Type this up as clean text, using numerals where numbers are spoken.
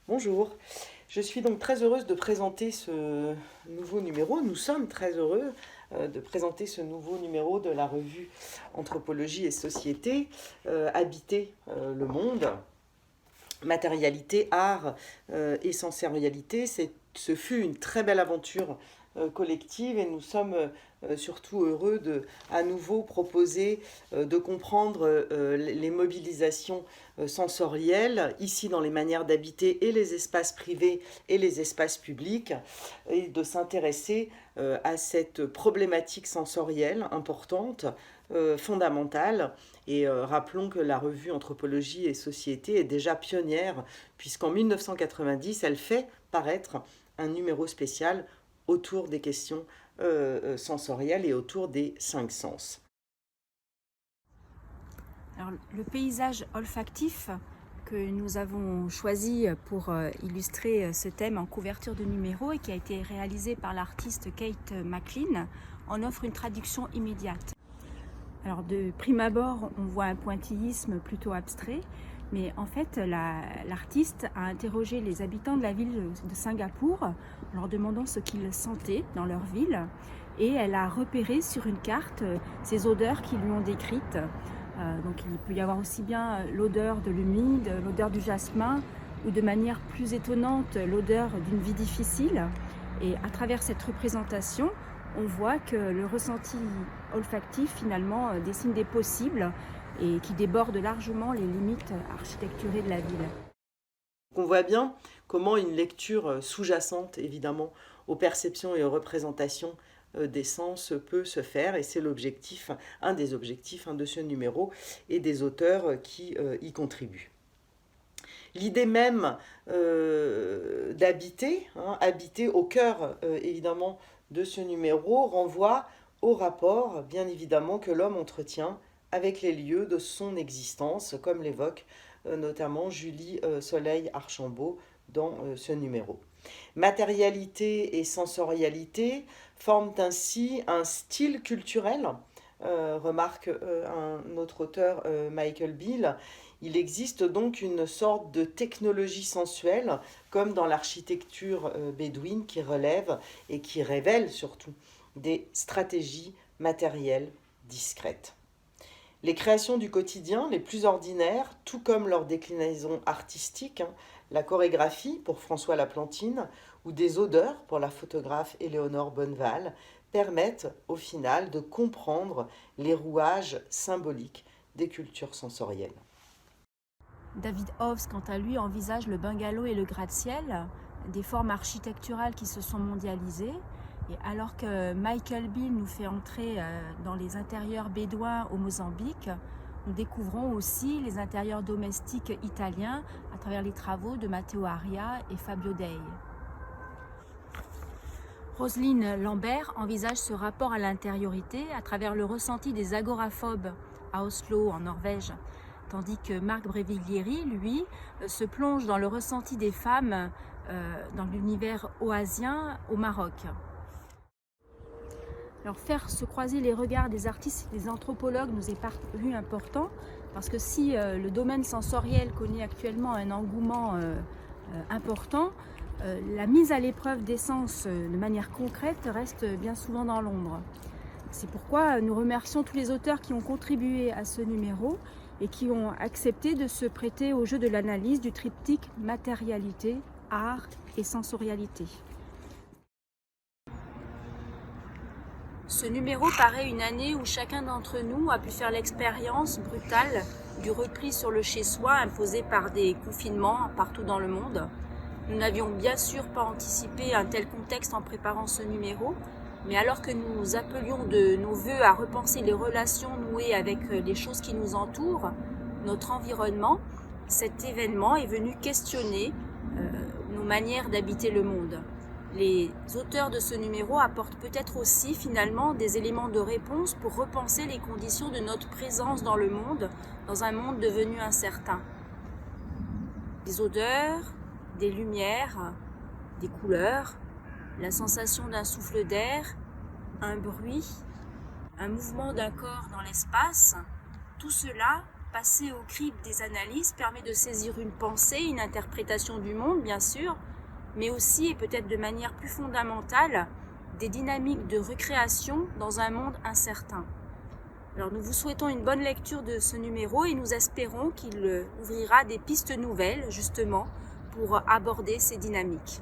Bonjour, je suis donc très heureuse de présenter ce nouveau numéro. Nous sommes très heureux de présenter ce nouveau numéro de la revue Anthropologie et Société, Habiter le monde, matérialité, art et sensorialité. Ce fut une très belle aventure collective et nous sommes surtout heureux de à nouveau proposer de comprendre les mobilisations sensorielles ici dans les manières d'habiter et les espaces privés et les espaces publics et de s'intéresser à cette problématique sensorielle importante, fondamentale. Et rappelons que la revue Anthropologie et Société est déjà pionnière puisqu'en 1990 elle fait paraître un numéro spécial autour des questions sensorielles et autour des 5 sens. Alors, le paysage olfactif que nous avons choisi pour illustrer ce thème en couverture de numéro et qui a été réalisé par l'artiste Kate McLean en offre une traduction immédiate. Alors de prime abord, on voit un pointillisme plutôt abstrait, mais en fait l'artiste a interrogé les habitants de la ville de Singapour en leur demandant ce qu'ils sentaient dans leur ville et elle a repéré sur une carte ces odeurs qui lui ont décrites. Donc il peut y avoir aussi bien l'odeur de l'humide, l'odeur du jasmin ou de manière plus étonnante l'odeur d'une vie difficile. Et à travers cette représentation, on voit que le ressenti olfactif finalement dessine des possibles et qui déborde largement les limites architecturées de la ville. On voit bien comment une lecture sous-jacente évidemment aux perceptions et aux représentations des sens peut se faire et c'est l'objectif, un des objectifs de ce numéro et des auteurs qui y contribuent. L'idée même d'habiter, habiter au cœur évidemment de ce numéro renvoie au rapport bien évidemment que l'homme entretient avec les lieux de son existence, comme l'évoque notamment Julie Soleil-Archambault dans ce numéro. Matérialité et sensorialité forment ainsi un style culturel, remarque un autre auteur, Michael Beale. Il existe donc une sorte de technologie sensuelle, comme dans l'architecture bédouine, qui relève et qui révèle surtout des stratégies matérielles discrètes. Les créations du quotidien les plus ordinaires, tout comme leur déclinaison artistique, la chorégraphie pour François Laplantine ou des odeurs pour la photographe Éléonore Bonneval, permettent au final de comprendre les rouages symboliques des cultures sensorielles. David Hobbs, quant à lui, envisage le bungalow et le gratte-ciel, des formes architecturales qui se sont mondialisées. Et alors que Michael Beale nous fait entrer dans les intérieurs bédouins au Mozambique, nous découvrons aussi les intérieurs domestiques italiens à travers les travaux de Matteo Aria et Fabio Dei. Roselyne Lambert envisage ce rapport à l'intériorité à travers le ressenti des agoraphobes à Oslo, en Norvège, tandis que Marc Breviglieri, lui, se plonge dans le ressenti des femmes dans l'univers oasien au Maroc. Alors faire se croiser les regards des artistes et des anthropologues nous est paru important parce que si le domaine sensoriel connaît actuellement un engouement important, la mise à l'épreuve des sens de manière concrète reste bien souvent dans l'ombre. C'est pourquoi nous remercions tous les auteurs qui ont contribué à ce numéro et qui ont accepté de se prêter au jeu de l'analyse du triptyque matérialité, art et sensorialité. Ce numéro paraît une année où chacun d'entre nous a pu faire l'expérience brutale du repli sur le chez-soi imposé par des confinements partout dans le monde. Nous n'avions bien sûr pas anticipé un tel contexte en préparant ce numéro, mais alors que nous appelions de nos vœux à repenser les relations nouées avec les choses qui nous entourent, notre environnement, cet événement est venu questionner nos manières d'habiter le monde. Les auteurs de ce numéro apportent peut-être aussi finalement des éléments de réponse pour repenser les conditions de notre présence dans le monde, dans un monde devenu incertain. Des odeurs, des lumières, des couleurs, la sensation d'un souffle d'air, un bruit, un mouvement d'un corps dans l'espace, tout cela passer au crible des analyses permet de saisir une pensée, une interprétation du monde, bien sûr, mais aussi, et peut-être de manière plus fondamentale, des dynamiques de recréation dans un monde incertain. Alors nous vous souhaitons une bonne lecture de ce numéro et nous espérons qu'il ouvrira des pistes nouvelles, justement, pour aborder ces dynamiques.